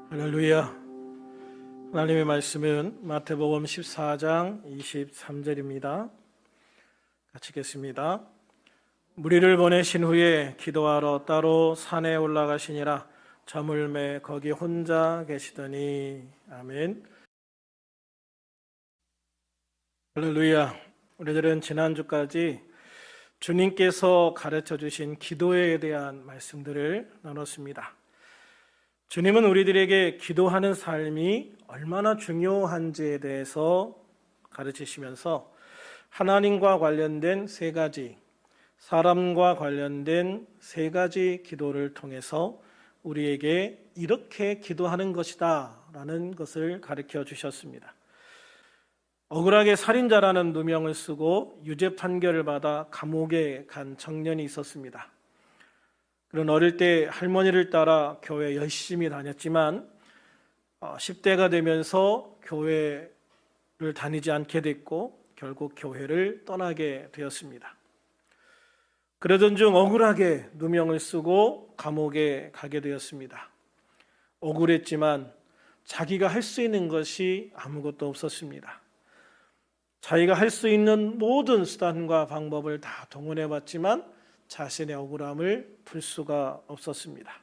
할렐루야. 하나님의 말씀은 마태복음 14장 23절입니다. 같이 읽겠습니다. 무리를 보내신 후에 기도하러 따로 산에 올라가시니라. 저물매 거기 혼자 계시더니. 아멘. 할렐루야. 우리들은 지난주까지 주님께서 가르쳐 주신 기도에 대한 말씀들을 나눴습니다. 주님은 우리들에게 기도하는 삶이 얼마나 중요한지에 대해서 가르치시면서 하나님과 관련된 세 가지, 사람과 관련된 세 가지 기도를 통해서 우리에게 이렇게 기도하는 것이다 라는 것을 가르쳐 주셨습니다. 억울하게 살인자라는 누명을 쓰고 유죄 판결을 받아 감옥에 간 청년이 있었습니다. 그런 어릴 때 할머니를 따라 교회 열심히 다녔지만 10대가 되면서 교회를 다니지 않게 됐고 결국 교회를 떠나게 되었습니다. 그러던 중 억울하게 누명을 쓰고 감옥에 가게 되었습니다. 억울했지만 자기가 할 수 있는 것이 아무것도 없었습니다. 자기가 할 수 있는 모든 수단과 방법을 다 동원해 봤지만 자신의 억울함을 풀 수가 없었습니다.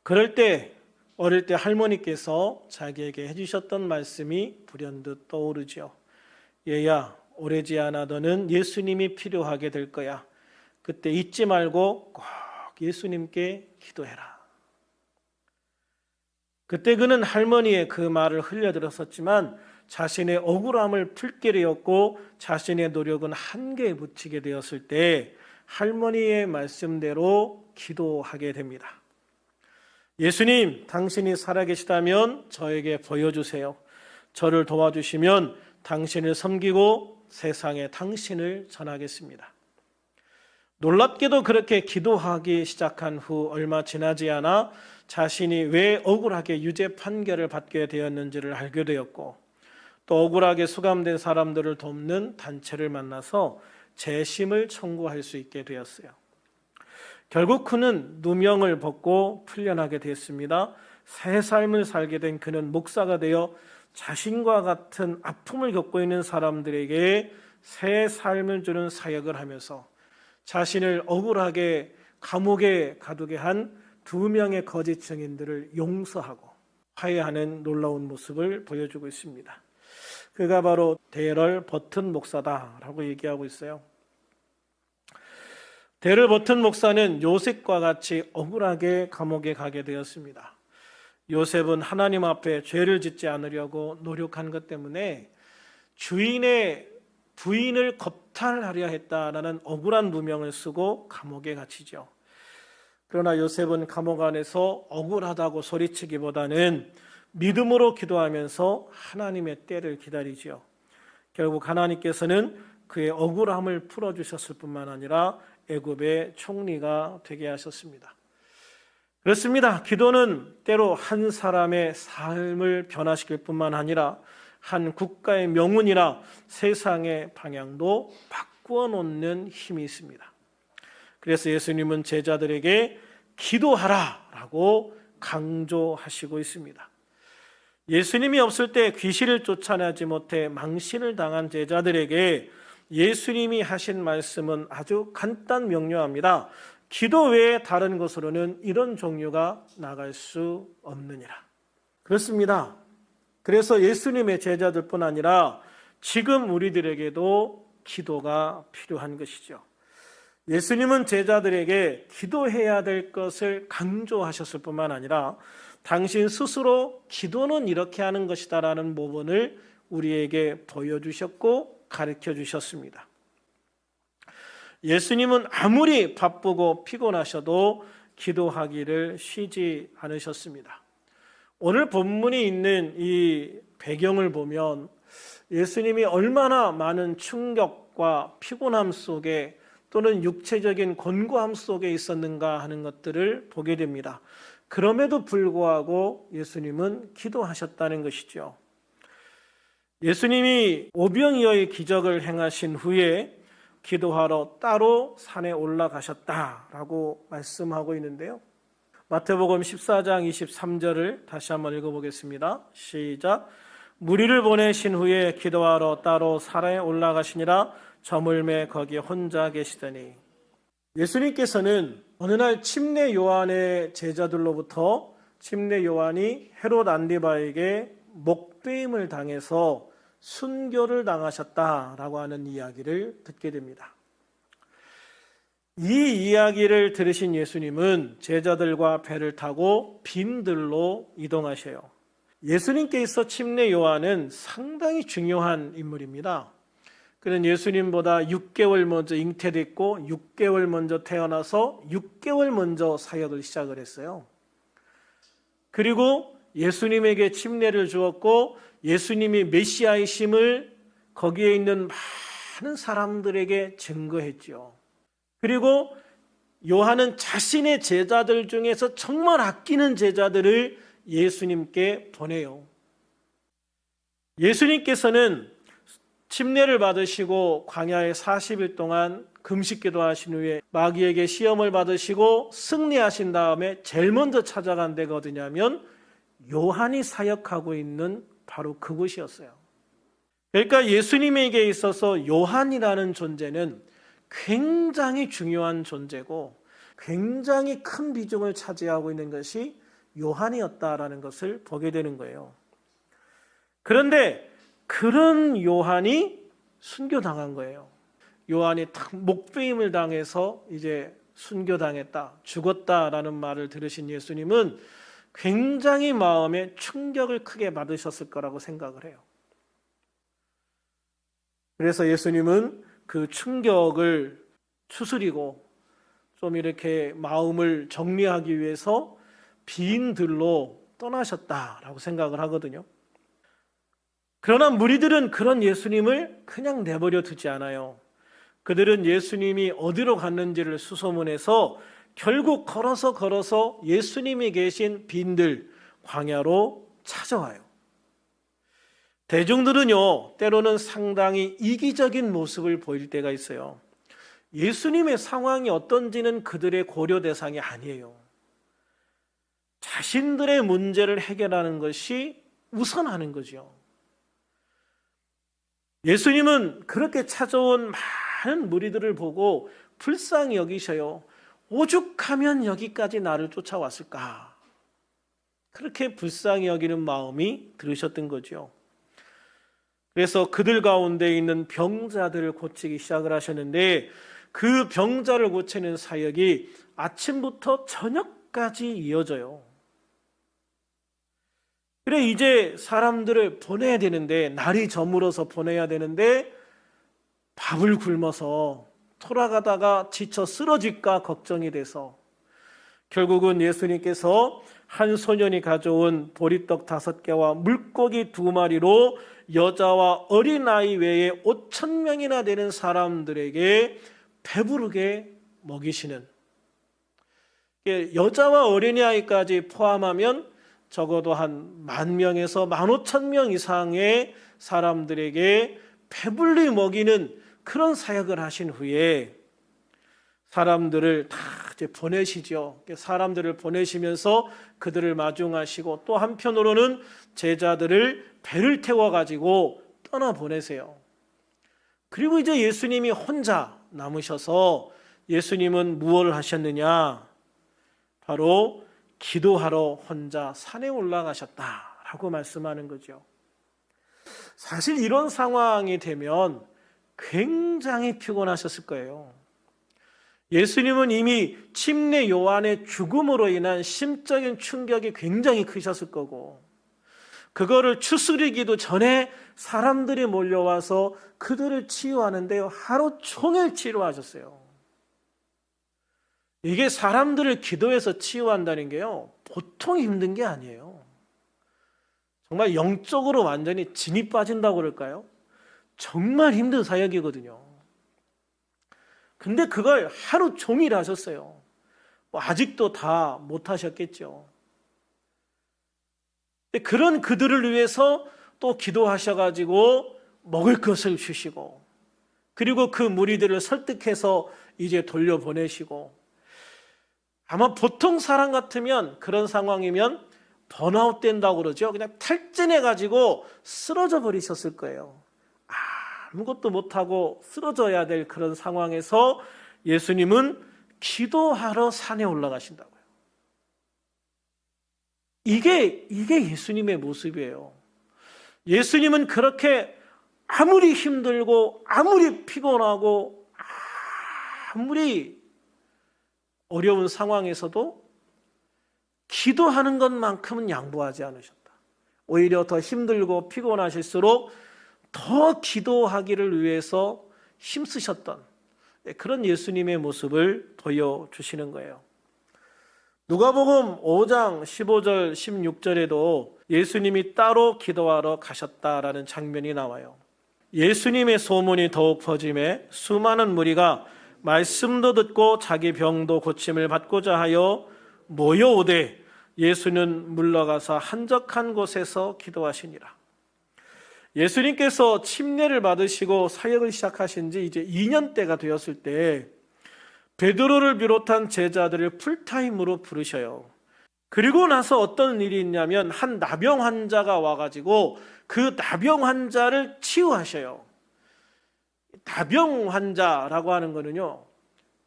그럴 때 어릴 때 할머니께서 자기에게 해주셨던 말씀이 불현듯 떠오르죠. 얘야, 오래지 않아 너는 예수님이 필요하게 될 거야. 그때 잊지 말고 꼭 예수님께 기도해라. 그때 그는 할머니의 그 말을 흘려들었었지만 자신의 억울함을 풀 길이 없고 자신의 노력은 한계에 묻히게 되었을 때 할머니의 말씀대로 기도하게 됩니다. 예수님, 당신이 살아계시다면 저에게 보여주세요. 저를 도와주시면 당신을 섬기고 세상에 당신을 전하겠습니다. 놀랍게도 그렇게 기도하기 시작한 후 얼마 지나지 않아 자신이 왜 억울하게 유죄 판결을 받게 되었는지를 알게 되었고 또 억울하게 수감된 사람들을 돕는 단체를 만나서 재심을 청구할 수 있게 되었어요. 결국 그는 누명을 벗고 풀려나게 됐습니다. 새 삶을 살게 된 그는 목사가 되어 자신과 같은 아픔을 겪고 있는 사람들에게 새 삶을 주는 사역을 하면서 자신을 억울하게 감옥에 가두게 한 2명의 거짓 증인들을 용서하고 화해하는 놀라운 모습을 보여주고 있습니다. 그가 바로 데럴 버튼 목사다라고 얘기하고 있어요. 데럴 버튼 목사는 요셉과 같이 억울하게 감옥에 가게 되었습니다. 요셉은 하나님 앞에 죄를 짓지 않으려고 노력한 것 때문에 주인의 부인을 겁탈하려 했다라는 억울한 누명을 쓰고 감옥에 갇히죠. 그러나 요셉은 감옥 안에서 억울하다고 소리치기보다는 믿음으로 기도하면서 하나님의 때를 기다리죠. 결국 하나님께서는 그의 억울함을 풀어주셨을 뿐만 아니라 애굽의 총리가 되게 하셨습니다. 그렇습니다. 기도는 때로 한 사람의 삶을 변화시킬 뿐만 아니라 한 국가의 명운이나 세상의 방향도 바꾸어 놓는 힘이 있습니다. 그래서 예수님은 제자들에게 기도하라라고 강조하시고 있습니다. 예수님이 없을 때 귀신을 쫓아내지 못해 망신을 당한 제자들에게 예수님이 하신 말씀은 아주 간단 명료합니다. 기도 외에 다른 것으로는 이런 종류가 나갈 수 없느니라. 그렇습니다. 그래서 예수님의 제자들뿐 아니라 지금 우리들에게도 기도가 필요한 것이죠. 예수님은 제자들에게 기도해야 될 것을 강조하셨을 뿐만 아니라 당신 스스로 기도는 이렇게 하는 것이다라는 모본을 우리에게 보여주셨고 가르쳐 주셨습니다. 예수님은 아무리 바쁘고 피곤하셔도 기도하기를 쉬지 않으셨습니다. 오늘 본문이 있는 이 배경을 보면 예수님이 얼마나 많은 충격과 피곤함 속에 또는 육체적인 곤고함 속에 있었는가 하는 것들을 보게 됩니다. 그럼에도 불구하고 예수님은 기도하셨다는 것이죠. 예수님이 오병이어의 기적을 행하신 후에 기도하러 따로 산에 올라가셨다라고 말씀하고 있는데요. 마태복음 14장 23절을 다시 한번 읽어보겠습니다. 시작. 무리를 보내신 후에 기도하러 따로 산에 올라가시니라. 저물매 거기 혼자 계시더니. 예수님께서는 어느 날 침례 요한의 제자들로부터 침례 요한이 헤롯 안디바에게 목베임을 당해서 순교를 당하셨다라고 하는 이야기를 듣게 됩니다. 이 이야기를 들으신 예수님은 제자들과 배를 타고 빈들로 이동하셔요. 예수님께 있어 침례 요한은 상당히 중요한 인물입니다. 그는 예수님보다 6개월 먼저 잉태됐고 6개월 먼저 태어나서 6개월 먼저 사역을 시작을 했어요. 그리고 예수님에게 침례를 주었고 예수님이 메시아이심을 거기에 있는 많은 사람들에게 증거했죠. 그리고 요한은 자신의 제자들 중에서 정말 아끼는 제자들을 예수님께 보내요. 예수님께서는 침례를 받으시고 광야에 40일 동안 금식기도 하신 후에 마귀에게 시험을 받으시고 승리하신 다음에 제일 먼저 찾아간 데가 어디냐면 요한이 사역하고 있는 바로 그곳이었어요. 그러니까 예수님에게 있어서 요한이라는 존재는 굉장히 중요한 존재고 굉장히 큰 비중을 차지하고 있는 것이 요한이었다라는 것을 보게 되는 거예요. 그런데 그런 요한이 순교당한 거예요. 요한이 딱 목베임을 당해서 이제 순교당했다, 죽었다라는 말을 들으신 예수님은 굉장히 마음에 충격을 크게 받으셨을 거라고 생각을 해요. 그래서 예수님은 그 충격을 추스리고 좀 이렇게 마음을 정리하기 위해서 빈 들로 떠나셨다라고 생각을 하거든요. 그러나 무리들은 그런 예수님을 그냥 내버려 두지 않아요. 그들은 예수님이 어디로 갔는지를 수소문해서 결국 걸어서 예수님이 계신 빈들 광야로 찾아와요. 대중들은요, 때로는 상당히 이기적인 모습을 보일 때가 있어요. 예수님의 상황이 어떤지는 그들의 고려 대상이 아니에요. 자신들의 문제를 해결하는 것이 우선하는 거죠. 예수님은 그렇게 찾아온 많은 무리들을 보고 불쌍히 여기셔요. 오죽하면 여기까지 나를 쫓아왔을까? 그렇게 불쌍히 여기는 마음이 들으셨던 거죠. 그래서 그들 가운데 있는 병자들을 고치기 시작을 하셨는데 그 병자를 고치는 사역이 아침부터 저녁까지 이어져요. 그래 이제 사람들을 보내야 되는데 날이 저물어서 보내야 되는데 밥을 굶어서 돌아가다가 지쳐 쓰러질까 걱정이 돼서 결국은 예수님께서 한 소년이 가져온 보리떡 5개와 물고기 2마리로 여자와 어린아이 외에 5,000명이나 되는 사람들에게 배부르게 먹이시는, 여자와 어린아이까지 포함하면 적어도 한 10,000명에서 15,000명 이상의 사람들에게 배불리 먹이는 그런 사역을 하신 후에 사람들을 다 이제 보내시죠. 사람들을 보내시면서 그들을 마중하시고 또 한편으로는 제자들을 배를 태워가지고 떠나보내세요. 그리고 이제 예수님이 혼자 남으셔서 예수님은 무엇을 하셨느냐? 바로 기도하러 혼자 산에 올라가셨다라고 말씀하는 거죠. 사실 이런 상황이 되면 굉장히 피곤하셨을 거예요. 예수님은 이미 침례 요한의 죽음으로 인한 심적인 충격이 굉장히 크셨을 거고 그거를 추스리기도 전에 사람들이 몰려와서 그들을 치유하는데요, 하루 종일 치료하셨어요. 이게 사람들을 기도해서 치유한다는 게요, 보통 힘든 게 아니에요. 정말 영적으로 완전히 진이 빠진다고 그럴까요? 정말 힘든 사역이거든요. 근데 그걸 하루 종일 하셨어요. 아직도 다 못하셨겠죠. 그런 그들을 위해서 또 기도하셔가지고 먹을 것을 주시고 그리고 그 무리들을 설득해서 이제 돌려보내시고, 아마 보통 사람 같으면 그런 상황이면 번아웃 된다고 그러죠. 그냥 탈진해가지고 쓰러져 버리셨을 거예요. 아무것도 못하고 쓰러져야 될 그런 상황에서 예수님은 기도하러 산에 올라가신다고요. 이게 예수님의 모습이에요. 예수님은 그렇게 아무리 힘들고 아무리 피곤하고 아무리 어려운 상황에서도 기도하는 것만큼은 양보하지 않으셨다. 오히려 더 힘들고 피곤하실수록 더 기도하기를 위해서 힘쓰셨던 그런 예수님의 모습을 보여주시는 거예요. 누가복음 5장 15절 16절에도 예수님이 따로 기도하러 가셨다라는 장면이 나와요. 예수님의 소문이 더욱 퍼짐에 수많은 무리가 말씀도 듣고 자기 병도 고침을 받고자 하여 모여오되 예수는 물러가서 한적한 곳에서 기도하시니라. 예수님께서 침례를 받으시고 사역을 시작하신 지 이제 2년대가 되었을 때 베드로를 비롯한 제자들을 풀타임으로 부르셔요. 그리고 나서 어떤 일이 있냐면 한 나병 환자가 와가지고 그 나병 환자를 치유하셔요. 나병 환자라고 하는 거는요,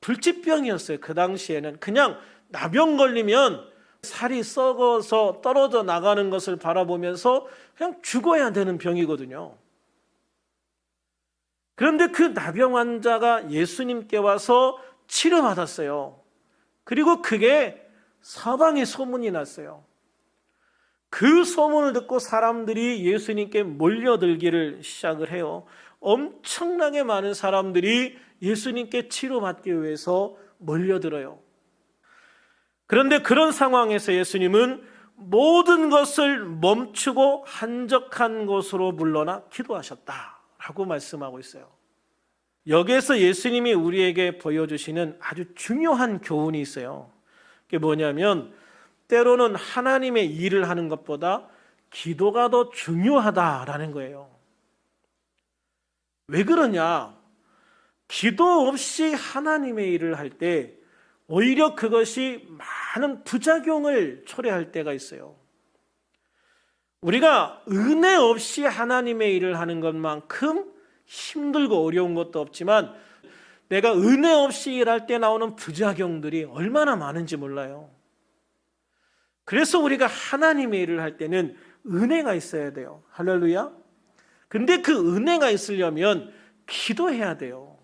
불치병이었어요. 그 당시에는 그냥 나병 걸리면 살이 썩어서 떨어져 나가는 것을 바라보면서 그냥 죽어야 되는 병이거든요. 그런데 그 나병 환자가 예수님께 와서 치료받았어요. 그리고 그게 사방에 소문이 났어요. 그 소문을 듣고 사람들이 예수님께 몰려들기를 시작을 해요. 엄청나게 많은 사람들이 예수님께 치료받기 위해서 몰려들어요. 그런데 그런 상황에서 예수님은 모든 것을 멈추고 한적한 곳으로 물러나 기도하셨다라고 말씀하고 있어요. 여기에서 예수님이 우리에게 보여주시는 아주 중요한 교훈이 있어요. 그게 뭐냐면 때로는 하나님의 일을 하는 것보다 기도가 더 중요하다라는 거예요. 왜 그러냐? 기도 없이 하나님의 일을 할 때 오히려 그것이 많은 부작용을 초래할 때가 있어요. 우리가 은혜 없이 하나님의 일을 하는 것만큼 힘들고 어려운 것도 없지만 내가 은혜 없이 일할 때 나오는 부작용들이 얼마나 많은지 몰라요. 그래서 우리가 하나님의 일을 할 때는 은혜가 있어야 돼요. 할렐루야. 근데 그 은혜가 있으려면 기도해야 돼요.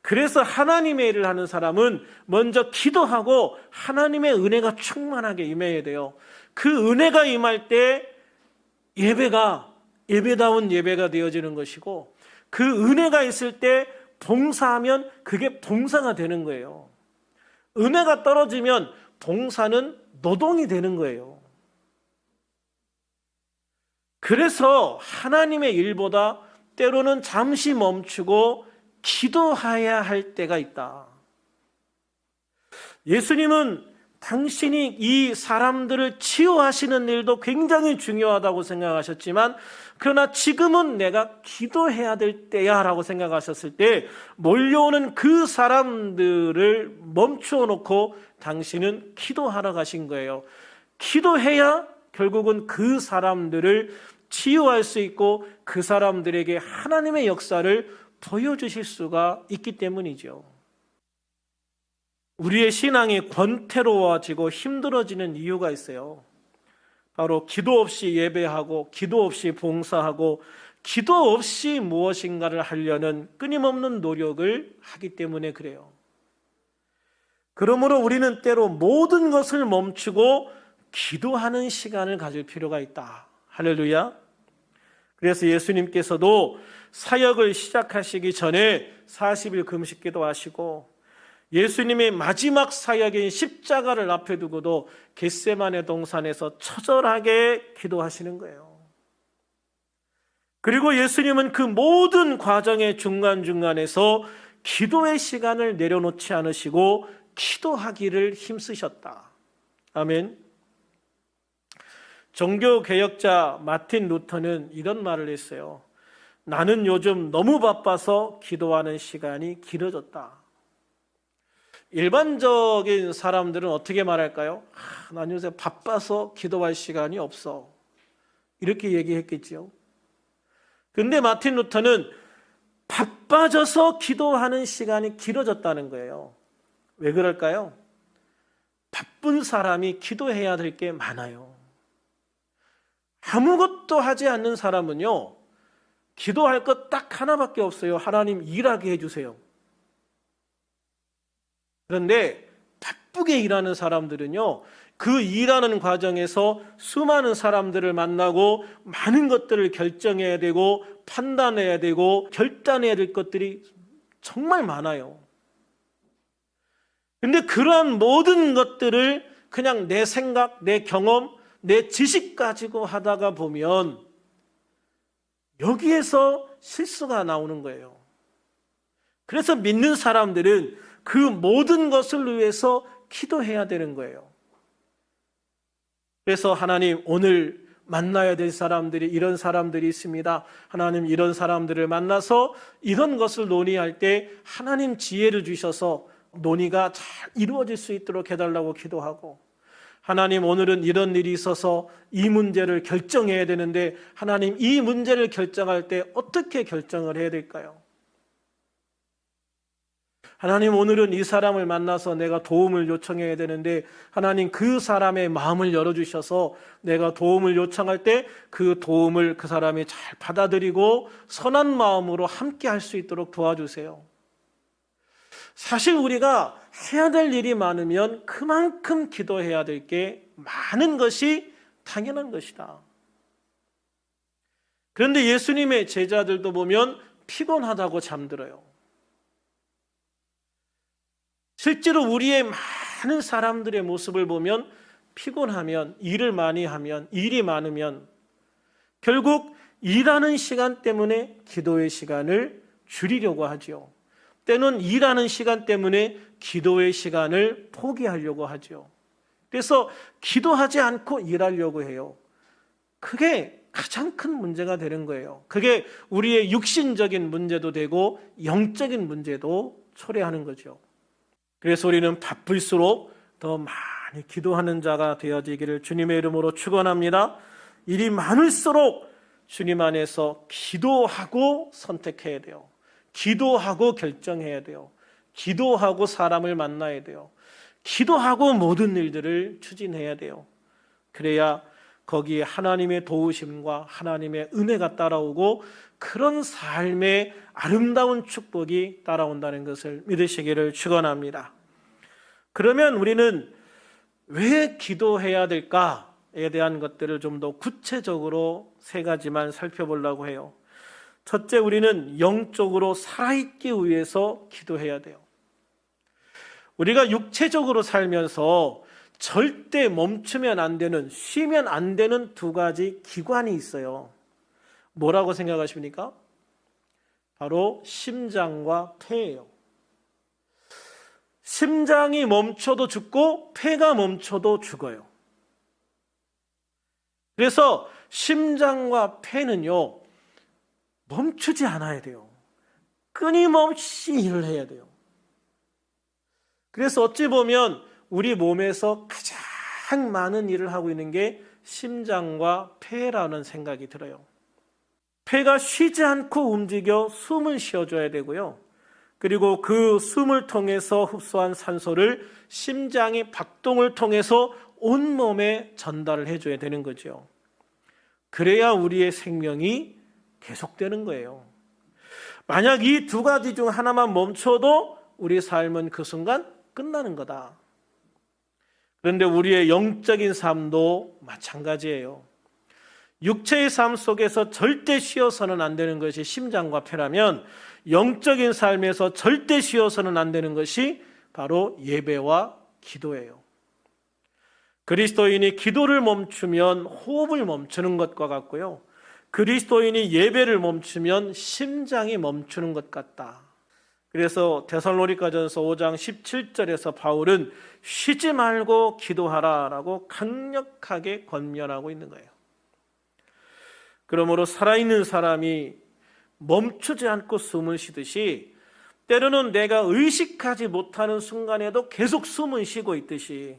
그래서 하나님의 일을 하는 사람은 먼저 기도하고 하나님의 은혜가 충만하게 임해야 돼요. 그 은혜가 임할 때 예배다운 예배가 되어지는 것이고, 그 은혜가 있을 때 봉사하면 그게 봉사가 되는 거예요. 은혜가 떨어지면 봉사는 노동이 되는 거예요. 그래서 하나님의 일보다 때로는 잠시 멈추고 기도해야 할 때가 있다. 예수님은 당신이 이 사람들을 치유하시는 일도 굉장히 중요하다고 생각하셨지만, 그러나 지금은 내가 기도해야 될 때야 라고 생각하셨을 때 몰려오는 그 사람들을 멈추어 놓고 당신은 기도하러 가신 거예요. 기도해야 결국은 그 사람들을 치유할 수 있고 그 사람들에게 하나님의 역사를 보여주실 수가 있기 때문이죠. 우리의 신앙이 권태로워지고 힘들어지는 이유가 있어요. 바로 기도 없이 예배하고 기도 없이 봉사하고 기도 없이 무엇인가를 하려는 끊임없는 노력을 하기 때문에 그래요. 그러므로 우리는 때로 모든 것을 멈추고 기도하는 시간을 가질 필요가 있다. 할렐루야. 그래서 예수님께서도 사역을 시작하시기 전에 40일 금식 기도하시고, 예수님의 마지막 사역인 십자가를 앞에 두고도 겟세마네 동산에서 처절하게 기도하시는 거예요. 그리고 예수님은 그 모든 과정의 중간중간에서 기도의 시간을 내려놓지 않으시고 기도하기를 힘쓰셨다. 아멘. 종교개혁자 마틴 루터는 이런 말을 했어요. 나는 요즘 너무 바빠서 기도하는 시간이 길어졌다. 일반적인 사람들은 어떻게 말할까요? 난 요새 바빠서 기도할 시간이 없어. 이렇게 얘기했겠죠. 근데 마틴 루터는 바빠져서 기도하는 시간이 길어졌다는 거예요. 왜 그럴까요? 바쁜 사람이 기도해야 될 게 많아요. 아무것도 하지 않는 사람은요, 기도할 것 딱 하나밖에 없어요. 하나님 일하게 해주세요. 그런데 바쁘게 일하는 사람들은요, 그 일하는 과정에서 수많은 사람들을 만나고 많은 것들을 결정해야 되고 판단해야 되고 결단해야 될 것들이 정말 많아요. 근데 그러한 모든 것들을 그냥 내 생각, 내 경험, 내 지식 가지고 하다가 보면 여기에서 실수가 나오는 거예요. 그래서 믿는 사람들은 그 모든 것을 위해서 기도해야 되는 거예요. 그래서 하나님, 오늘 만나야 될 사람들이 이런 사람들이 있습니다. 하나님, 이런 사람들을 만나서 이런 것을 논의할 때 하나님 지혜를 주셔서 논의가 잘 이루어질 수 있도록 해달라고 기도하고, 하나님, 오늘은 이런 일이 있어서 이 문제를 결정해야 되는데 하나님, 이 문제를 결정할 때 어떻게 결정을 해야 될까요? 하나님, 오늘은 이 사람을 만나서 내가 도움을 요청해야 되는데 하나님, 그 사람의 마음을 열어주셔서 내가 도움을 요청할 때 그 도움을 그 사람이 잘 받아들이고 선한 마음으로 함께 할 수 있도록 도와주세요. 사실 우리가 해야 될 일이 많으면 그만큼 기도해야 될 게 많은 것이 당연한 것이다. 그런데 예수님의 제자들도 보면 피곤하다고 잠들어요. 실제로 우리의 많은 사람들의 모습을 보면 피곤하면, 일을 많이 하면, 일이 많으면 결국 일하는 시간 때문에 기도의 시간을 줄이려고 하죠. 때는 일하는 시간 때문에 기도의 시간을 포기하려고 하죠. 그래서 기도하지 않고 일하려고 해요. 그게 가장 큰 문제가 되는 거예요. 그게 우리의 육신적인 문제도 되고 영적인 문제도 초래하는 거죠. 그래서 우리는 바쁠수록 더 많이 기도하는 자가 되어지기를 주님의 이름으로 축원합니다. 일이 많을수록 주님 안에서 기도하고 선택해야 돼요. 기도하고 결정해야 돼요. 기도하고 사람을 만나야 돼요. 기도하고 모든 일들을 추진해야 돼요. 그래야 거기에 하나님의 도우심과 하나님의 은혜가 따라오고 그런 삶의 아름다운 축복이 따라온다는 것을 믿으시기를 축원합니다. 그러면 우리는 왜 기도해야 될까에 대한 것들을 좀 더 구체적으로 세 가지만 살펴보려고 해요. 첫째, 우리는 영적으로 살아있기 위해서 기도해야 돼요. 우리가 육체적으로 살면서 절대 멈추면 안 되는, 쉬면 안 되는 두 가지 기관이 있어요. 뭐라고 생각하십니까? 바로 심장과 폐예요. 심장이 멈춰도 죽고 폐가 멈춰도 죽어요. 그래서 심장과 폐는요, 멈추지 않아야 돼요. 끊임없이 일을 해야 돼요. 그래서 어찌 보면 우리 몸에서 가장 많은 일을 하고 있는 게 심장과 폐라는 생각이 들어요. 폐가 쉬지 않고 움직여 숨을 쉬어줘야 되고요. 그리고 그 숨을 통해서 흡수한 산소를 심장의 박동을 통해서 온몸에 전달을 해줘야 되는 거죠. 그래야 우리의 생명이 계속되는 거예요. 만약 이 두 가지 중 하나만 멈춰도 우리 삶은 그 순간 끝나는 거다. 그런데 우리의 영적인 삶도 마찬가지예요. 육체의 삶 속에서 절대 쉬어서는 안 되는 것이 심장과 폐라면 영적인 삶에서 절대 쉬어서는 안 되는 것이 바로 예배와 기도예요. 그리스도인이 기도를 멈추면 호흡을 멈추는 것과 같고요. 그리스도인이 예배를 멈추면 심장이 멈추는 것 같다. 그래서 데살로니가전서 5장 17절에서 바울은 쉬지 말고 기도하라라고 강력하게 권면하고 있는 거예요. 그러므로 살아있는 사람이 멈추지 않고 숨을 쉬듯이 때로는 내가 의식하지 못하는 순간에도 계속 숨을 쉬고 있듯이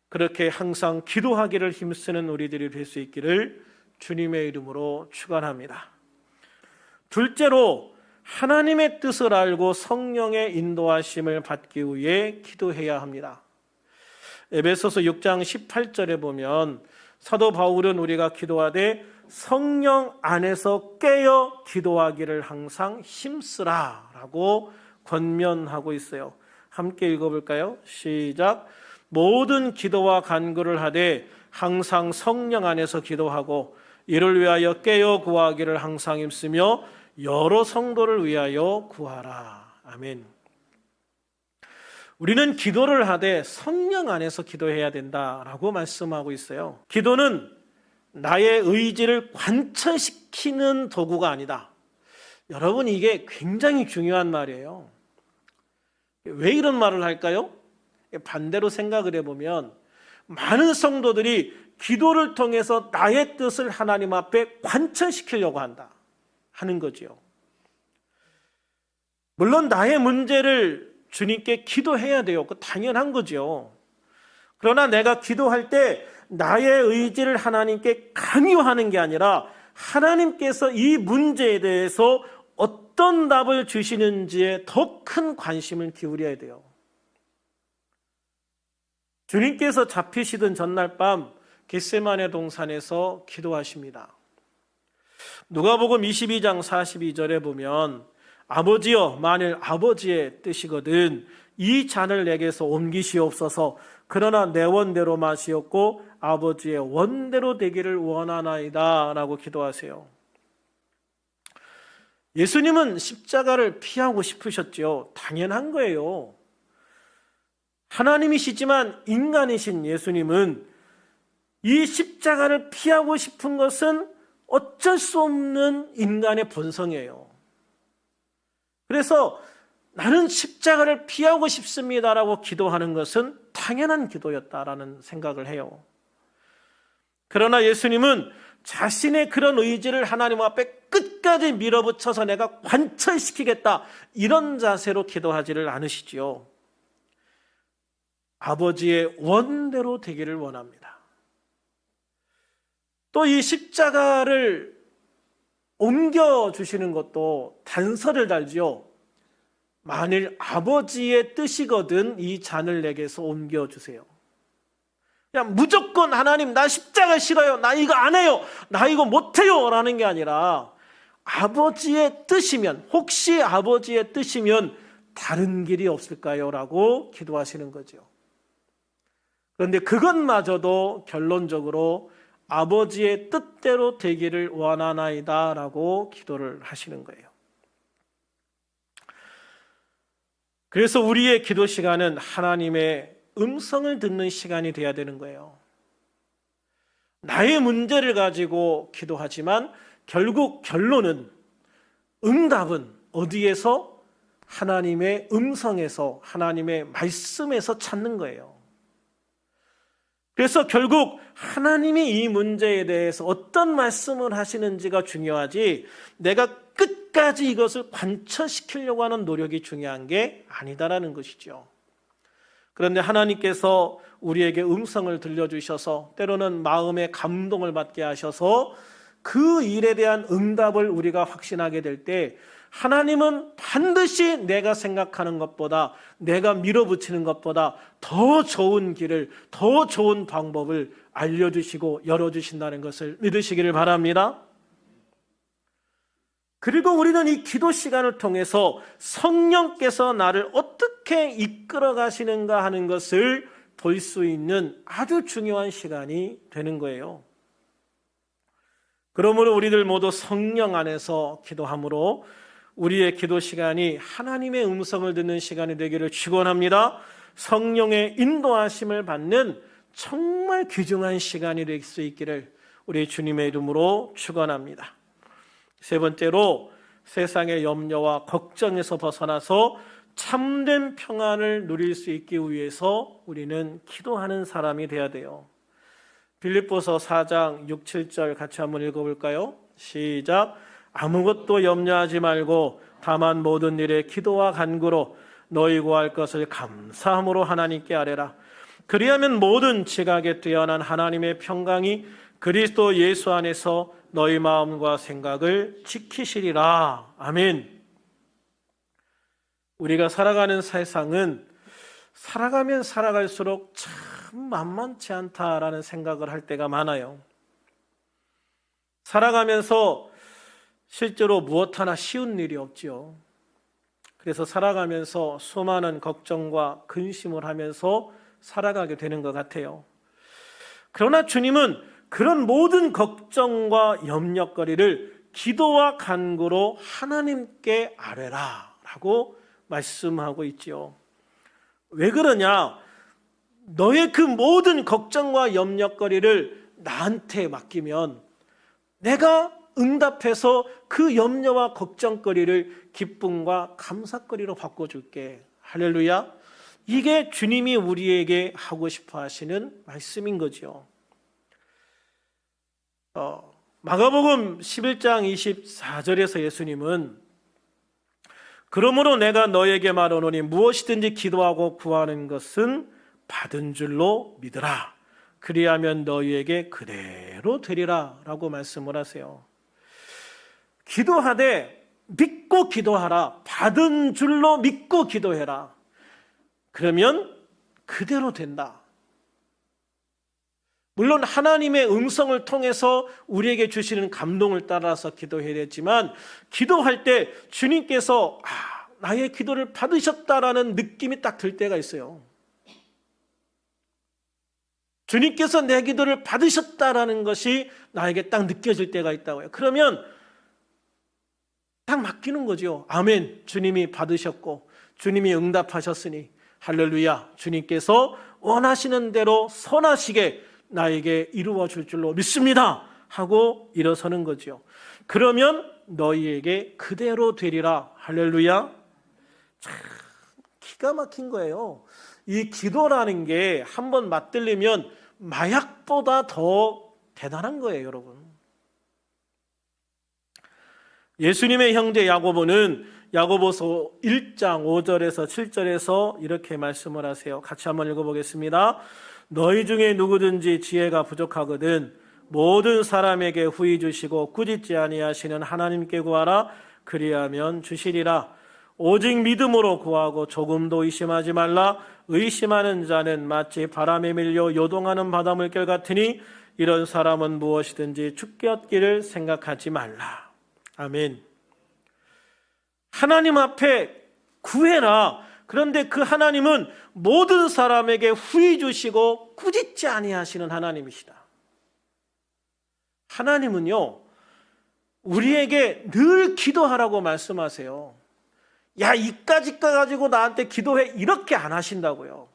그렇게 항상 기도하기를 힘쓰는 우리들이 될 수 있기를 주님의 이름으로 축원합니다. 둘째로 하나님의 뜻을 알고 성령의 인도하심을 받기 위해 기도해야 합니다. 에베소서 6장 18절에 보면 사도 바울은 우리가 기도하되 성령 안에서 깨어 기도하기를 항상 힘쓰라 라고 권면하고 있어요. 함께 읽어볼까요? 시작. 모든 기도와 간구를 하되 항상 성령 안에서 기도하고 이를 위하여 깨어 구하기를 항상 힘쓰며 여러 성도를 위하여 구하라. 아멘. 우리는 기도를 하되 성령 안에서 기도해야 된다라고 말씀하고 있어요. 기도는 나의 의지를 관철시키는 도구가 아니다. 여러분, 이게 굉장히 중요한 말이에요. 왜 이런 말을 할까요? 반대로 생각을 해보면 많은 성도들이 기도를 통해서 나의 뜻을 하나님 앞에 관철시키려고 한다 하는 거지요. 물론 나의 문제를 주님께 기도해야 돼요. 그 당연한 거죠. 그러나 내가 기도할 때 나의 의지를 하나님께 강요하는 게 아니라 하나님께서 이 문제에 대해서 어떤 답을 주시는지에 더 큰 관심을 기울여야 돼요. 주님께서 잡히시던 전날 밤 겟세마네 동산에서 기도하십니다. 누가복음 22장 42절에 보면 아버지여, 만일 아버지의 뜻이거든 이 잔을 내게서 옮기시옵소서. 그러나 내 원대로 마시옵고 아버지의 원대로 되기를 원하나이다 라고 기도하세요. 예수님은 십자가를 피하고 싶으셨죠. 당연한 거예요. 하나님이시지만 인간이신 예수님은 이 십자가를 피하고 싶은 것은 어쩔 수 없는 인간의 본성이에요. 그래서 나는 십자가를 피하고 싶습니다라고 기도하는 것은 당연한 기도였다라는 생각을 해요. 그러나 예수님은 자신의 그런 의지를 하나님 앞에 끝까지 밀어붙여서 내가 관철시키겠다 이런 자세로 기도하지를 않으시지요. 아버지의 원대로 되기를 원합니다. 또 이 십자가를 옮겨주시는 것도 단서를 달지요. 만일 아버지의 뜻이거든 이 잔을 내게서 옮겨주세요. 그냥 무조건 하나님 나 십자가 싫어요, 나 이거 안 해요, 나 이거 못해요 라는 게 아니라 아버지의 뜻이면, 혹시 아버지의 뜻이면 다른 길이 없을까요? 라고 기도하시는 거죠. 그런데 그것마저도 결론적으로 아버지의 뜻대로 되기를 원하나이다 라고 기도를 하시는 거예요. 그래서 우리의 기도 시간은 하나님의 음성을 듣는 시간이 돼야 되는 거예요. 나의 문제를 가지고 기도하지만 결국 결론은, 응답은 어디에서? 하나님의 음성에서, 하나님의 말씀에서 찾는 거예요. 그래서 결국 하나님이 이 문제에 대해서 어떤 말씀을 하시는지가 중요하지 내가 끝까지 이것을 관철시키려고 하는 노력이 중요한 게 아니다라는 것이죠. 그런데 하나님께서 우리에게 음성을 들려주셔서 때로는 마음의 감동을 받게 하셔서 그 일에 대한 응답을 우리가 확신하게 될 때 하나님은 반드시 내가 생각하는 것보다, 내가 밀어붙이는 것보다 더 좋은 길을, 더 좋은 방법을 알려주시고 열어주신다는 것을 믿으시기를 바랍니다. 그리고 우리는 이 기도 시간을 통해서 성령께서 나를 어떻게 이끌어 가시는가 하는 것을 볼 수 있는 아주 중요한 시간이 되는 거예요. 그러므로 우리들 모두 성령 안에서 기도함으로 우리의 기도 시간이 하나님의 음성을 듣는 시간이 되기를 축원합니다. 성령의 인도하심을 받는 정말 귀중한 시간이 될 수 있기를 우리 주님의 이름으로 축원합니다. 세 번째로 세상의 염려와 걱정에서 벗어나서 참된 평안을 누릴 수 있기 위해서 우리는 기도하는 사람이 돼야 돼요. 빌립보서 4장 6, 7절 같이 한번 읽어볼까요? 시작. 아무것도 염려하지 말고 다만 모든 일에 기도와 간구로 너희 구할 것을 감사함으로 하나님께 아뢰라. 그리하면 모든 지각에 뛰어난 하나님의 평강이 그리스도 예수 안에서 너희 마음과 생각을 지키시리라. 아멘. 우리가 살아가는 세상은 살아가면 살아갈수록 참 만만치 않다라는 생각을 할 때가 많아요. 살아가면서 실제로 무엇 하나 쉬운 일이 없지요. 그래서 살아가면서 수많은 걱정과 근심을 하면서 살아가게 되는 것 같아요. 그러나 주님은 그런 모든 걱정과 염려거리를 기도와 간구로 하나님께 아뢰라 라고 말씀하고 있지요. 왜 그러냐? 너의 그 모든 걱정과 염려거리를 나한테 맡기면 내가 응답해서 그 염려와 걱정거리를 기쁨과 감사거리로 바꿔줄게. 할렐루야. 이게 주님이 우리에게 하고 싶어 하시는 말씀인 거죠. 마가복음 11장 24절에서 예수님은 그러므로 내가 너에게 말하노니 무엇이든지 기도하고 구하는 것은 받은 줄로 믿으라. 그리하면 너희에게 그대로 되리라 라고 말씀을 하세요. 기도하되 믿고 기도하라. 받은 줄로 믿고 기도해라. 그러면 그대로 된다. 물론 하나님의 음성을 통해서 우리에게 주시는 감동을 따라서 기도해야 되지만 기도할 때 주님께서 나의 기도를 받으셨다라는 느낌이 딱 들 때가 있어요. 주님께서 내 기도를 받으셨다라는 것이 나에게 딱 느껴질 때가 있다고요. 그러면 딱 맡기는 거죠. 아멘. 주님이 받으셨고 주님이 응답하셨으니 할렐루야. 주님께서 원하시는 대로 선하시게 나에게 이루어 줄 줄로 믿습니다 하고 일어서는 거죠. 그러면 너희에게 그대로 되리라. 할렐루야. 참 기가 막힌 거예요. 이 기도라는 게 한번 맛들리면 마약보다 더 대단한 거예요, 여러분. 예수님의 형제 야고보는 야고보서 1장 5절에서 7절에서 이렇게 말씀을 하세요. 같이 한번 읽어보겠습니다. 너희 중에 누구든지 지혜가 부족하거든 모든 사람에게 후히 주시고 꾸짖지 아니하시는 하나님께 구하라. 그리하면 주시리라. 오직 믿음으로 구하고 조금도 의심하지 말라. 의심하는 자는 마치 바람에 밀려 요동하는 바닷물결 같으니 이런 사람은 무엇이든지 죽게 얻기를 생각하지 말라. 아멘. 하나님 앞에 구해라. 그런데 그 하나님은 모든 사람에게 후히 주시고 꾸짖지 아니하시는 하나님이시다. 하나님은요, 우리에게 늘 기도하라고 말씀하세요. 야, 이까짓 거 가지고 나한테 기도해 이렇게 안 하신다고요.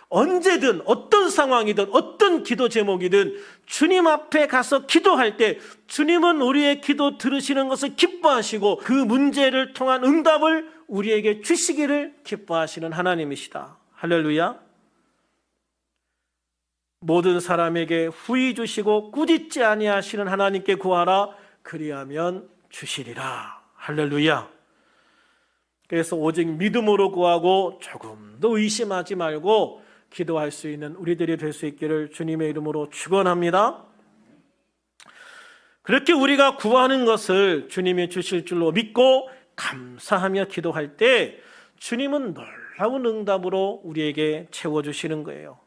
언제든 어떤 상황이든 어떤 기도 제목이든 주님 앞에 가서 기도할 때 주님은 우리의 기도 들으시는 것을 기뻐하시고 그 문제를 통한 응답을 우리에게 주시기를 기뻐하시는 하나님이시다. 할렐루야. 모든 사람에게 후히 주시고 꾸짖지 아니하시는 하나님께 구하라. 그리하면 주시리라. 할렐루야. 그래서 오직 믿음으로 구하고 조금도 의심하지 말고 기도할 수 있는 우리들이 될 수 있기를 주님의 이름으로 축원합니다. 그렇게 우리가 구하는 것을 주님이 주실 줄로 믿고 감사하며 기도할 때 주님은 놀라운 응답으로 우리에게 채워주시는 거예요.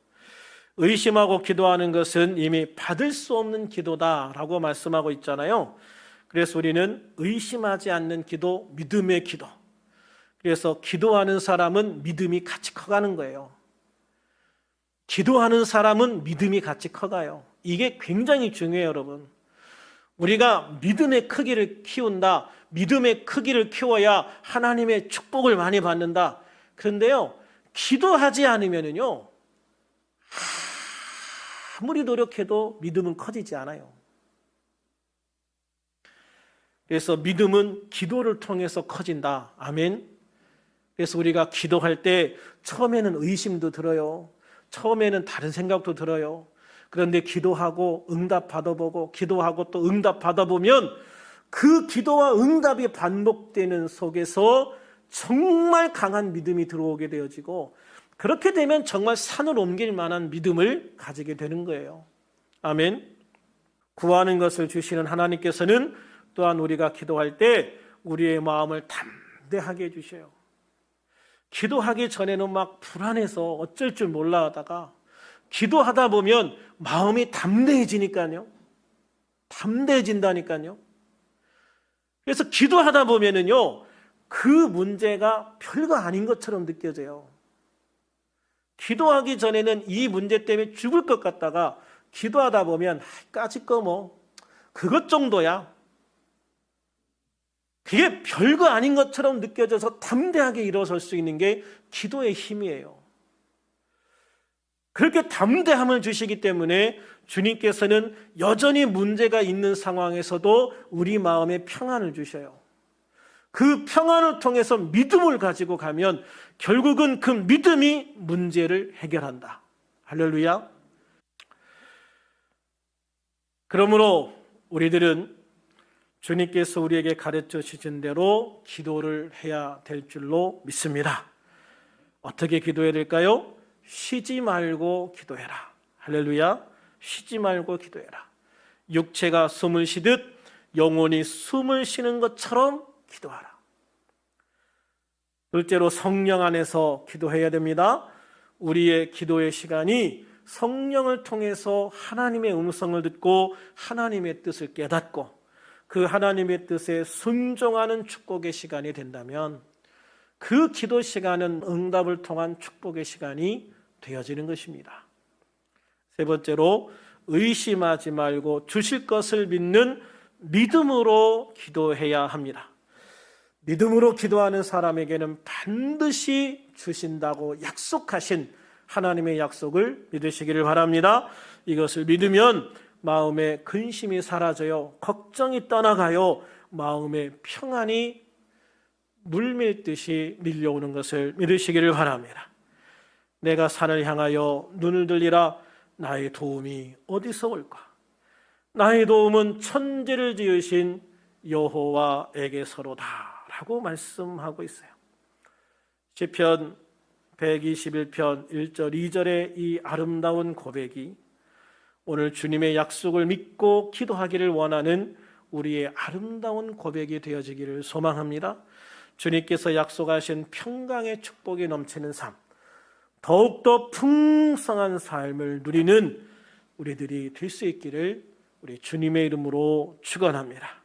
의심하고 기도하는 것은 이미 받을 수 없는 기도다라고 말씀하고 있잖아요. 그래서 우리는 의심하지 않는 기도, 믿음의 기도. 그래서 기도하는 사람은 믿음이 같이 커가는 거예요. 기도하는 사람은 믿음이 같이 커가요. 이게 굉장히 중요해요, 여러분. 우리가 믿음의 크기를 키운다. 믿음의 크기를 키워야 하나님의 축복을 많이 받는다. 그런데요, 기도하지 않으면요, 아무리 노력해도 믿음은 커지지 않아요. 그래서 믿음은 기도를 통해서 커진다. 아멘. 그래서 우리가 기도할 때 처음에는 의심도 들어요. 처음에는 다른 생각도 들어요. 그런데 기도하고 응답 받아보고 기도하고 또 응답 받아보면 그 기도와 응답이 반복되는 속에서 정말 강한 믿음이 들어오게 되어지고, 그렇게 되면 정말 산을 옮길 만한 믿음을 가지게 되는 거예요. 아멘. 구하는 것을 주시는 하나님께서는 또한 우리가 기도할 때 우리의 마음을 담대하게 해주셔요. 기도하기 전에는 막 불안해서 어쩔 줄 몰라 하다가 기도하다 보면 마음이 담대해지니까요. 담대해진다니까요. 그래서 기도하다 보면은요, 그 문제가 별거 아닌 것처럼 느껴져요. 기도하기 전에는 이 문제 때문에 죽을 것 같다가 기도하다 보면 까짓 거 뭐 그것 정도야. 그게 별거 아닌 것처럼 느껴져서 담대하게 일어설 수 있는 게 기도의 힘이에요. 그렇게 담대함을 주시기 때문에 주님께서는 여전히 문제가 있는 상황에서도 우리 마음에 평안을 주셔요. 그 평안을 통해서 믿음을 가지고 가면 결국은 그 믿음이 문제를 해결한다. 할렐루야. 그러므로 우리들은 주님께서 우리에게 가르쳐 주신 대로 기도를 해야 될 줄로 믿습니다. 어떻게 기도해야 될까요? 쉬지 말고 기도해라. 할렐루야. 쉬지 말고 기도해라. 육체가 숨을 쉬듯 영혼이 숨을 쉬는 것처럼 기도하라. 둘째로 성령 안에서 기도해야 됩니다. 우리의 기도의 시간이 성령을 통해서 하나님의 음성을 듣고 하나님의 뜻을 깨닫고 그 하나님의 뜻에 순종하는 축복의 시간이 된다면 그 기도 시간은 응답을 통한 축복의 시간이 되어지는 것입니다. 세 번째로 의심하지 말고 주실 것을 믿는 믿음으로 기도해야 합니다. 믿음으로 기도하는 사람에게는 반드시 주신다고 약속하신 하나님의 약속을 믿으시기를 바랍니다. 이것을 믿으면 마음의 근심이 사라져요. 걱정이 떠나가요. 마음의 평안이 물밀듯이 밀려오는 것을 믿으시기를 바랍니다. 내가 산을 향하여 눈을 들리라. 나의 도움이 어디서 올까? 나의 도움은 천지를 지으신 여호와에게서로다 라고 말씀하고 있어요. 시편 121편 1절 2절의 이 아름다운 고백이 오늘 주님의 약속을 믿고 기도하기를 원하는 우리의 아름다운 고백이 되어지기를 소망합니다. 주님께서 약속하신 평강의 축복이 넘치는 삶, 더욱더 풍성한 삶을 누리는 우리들이 될 수 있기를 우리 주님의 이름으로 축원합니다.